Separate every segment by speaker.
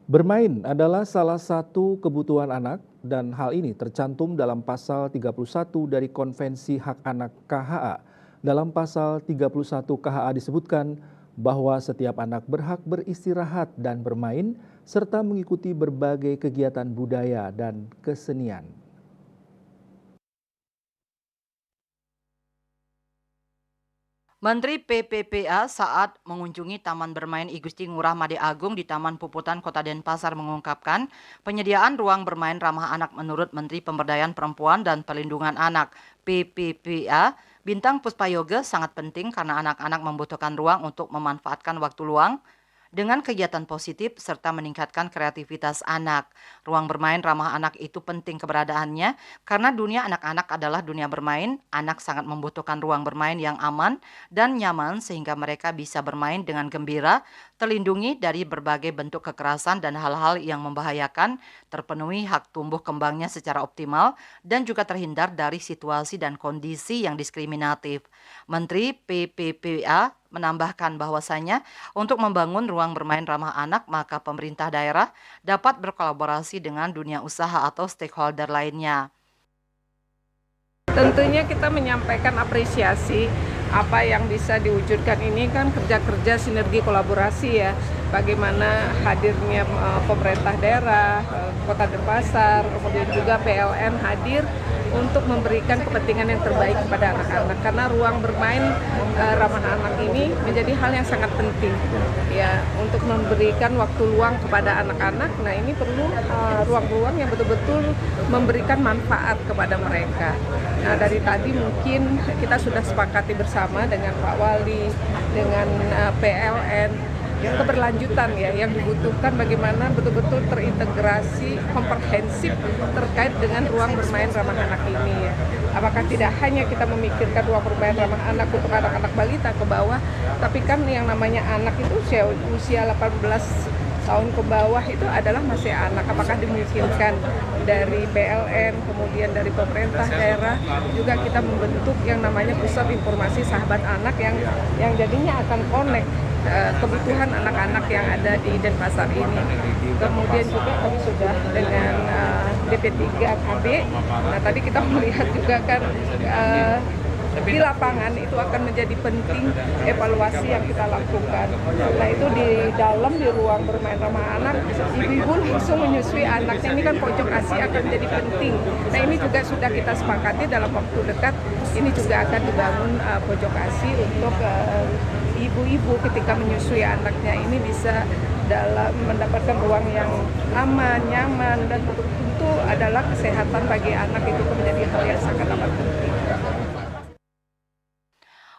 Speaker 1: Bermain adalah salah satu kebutuhan anak dan hal ini tercantum dalam pasal 31 dari Konvensi Hak Anak KHA. Dalam pasal 31 KHA disebutkan bahwa setiap anak berhak beristirahat dan bermain serta mengikuti berbagai kegiatan budaya dan kesenian.
Speaker 2: Menteri PPPA saat mengunjungi Taman Bermain I Gusti Ngurah Made Agung di Taman Puputan Kota Denpasar mengungkapkan penyediaan ruang bermain ramah anak menurut Menteri Pemberdayaan Perempuan dan Perlindungan Anak PPPA Bintang Puspayoga sangat penting karena anak-anak membutuhkan ruang untuk memanfaatkan waktu luang dengan kegiatan positif serta meningkatkan kreativitas anak. Ruang bermain ramah anak itu penting keberadaannya karena dunia anak-anak adalah dunia bermain. Anak sangat membutuhkan ruang bermain yang aman dan nyaman sehingga mereka bisa bermain dengan gembira, terlindungi dari berbagai bentuk kekerasan dan hal-hal yang membahayakan, terpenuhi hak tumbuh kembangnya secara optimal, dan juga terhindar dari situasi dan kondisi yang diskriminatif. Menteri PPPA menambahkan bahwasanya untuk membangun ruang bermain ramah anak, maka pemerintah daerah dapat berkolaborasi dengan dunia usaha atau stakeholder lainnya.
Speaker 3: Tentunya kita menyampaikan apresiasi apa yang bisa diwujudkan ini kan kerja-kerja sinergi kolaborasi ya. Bagaimana hadirnya pemerintah daerah, Kota Denpasar, kemudian juga PLN hadir untuk memberikan kepentingan yang terbaik kepada anak-anak. Karena ruang bermain ramah anak ini menjadi hal yang sangat penting ya untuk memberikan waktu luang kepada anak-anak. Nah ini perlu ruang-ruang yang betul-betul memberikan manfaat kepada mereka. Nah dari tadi mungkin kita sudah sepakati bersama dengan Pak Wali, dengan PLN, keberlanjutan ya yang dibutuhkan bagaimana betul-betul terintegrasi komprehensif terkait dengan ruang bermain ramah anak ini ya. Apakah tidak hanya kita memikirkan ruang bermain ramah anak untuk anak-anak balita ke bawah, tapi kan yang namanya anak itu usia 18 tahun ke bawah itu adalah masih anak. Apakah dimungkinkan dari PLN, kemudian dari pemerintah daerah juga kita membentuk yang namanya pusat informasi sahabat anak yang jadinya akan connect kebutuhan anak-anak yang ada di Denpasar ini. Kemudian juga kami sudah dengan DP3 KB. Nah tadi kita melihat juga kan di lapangan itu akan menjadi penting evaluasi yang kita lakukan. Nah itu di dalam di ruang bermain ramah anak, ibu-ibu langsung menyusui anaknya. Ini kan pojok ASI akan menjadi penting. Nah ini juga sudah kita sepakati dalam waktu dekat. Ini juga akan dibangun pojok ASI untuk ibu-ibu ketika menyusui anaknya ini bisa dalam mendapatkan ruang yang aman, nyaman, dan tentu adalah kesehatan bagi anak itu menjadi hal yang sangat amat penting.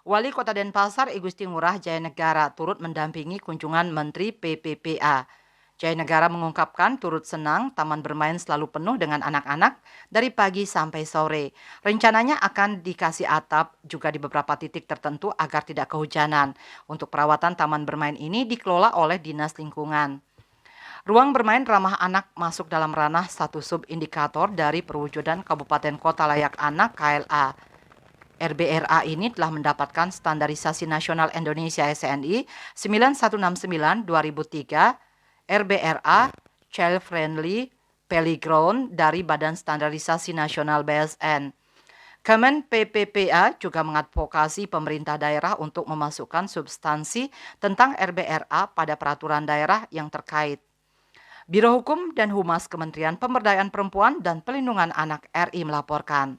Speaker 2: Wali Kota Denpasar I Gusti Ngurah Jayanegara turut mendampingi kunjungan Menteri PPPA. Jayanegara mengungkapkan turut senang taman bermain selalu penuh dengan anak-anak dari pagi sampai sore. Rencananya akan dikasih atap juga di beberapa titik tertentu agar tidak kehujanan. Untuk perawatan taman bermain ini dikelola oleh Dinas Lingkungan. Ruang bermain ramah anak masuk dalam ranah satu sub-indikator dari perwujudan Kabupaten Kota Layak Anak KLA. RBRA ini telah mendapatkan Standarisasi Nasional Indonesia SNI 9169/2003, RBRA Child Friendly Playground dari Badan Standarisasi Nasional BSN. Kemen PPPA juga mengadvokasi pemerintah daerah untuk memasukkan substansi tentang RBRA pada peraturan daerah yang terkait. Biro Hukum dan Humas Kementerian Pemberdayaan Perempuan dan Perlindungan Anak RI melaporkan.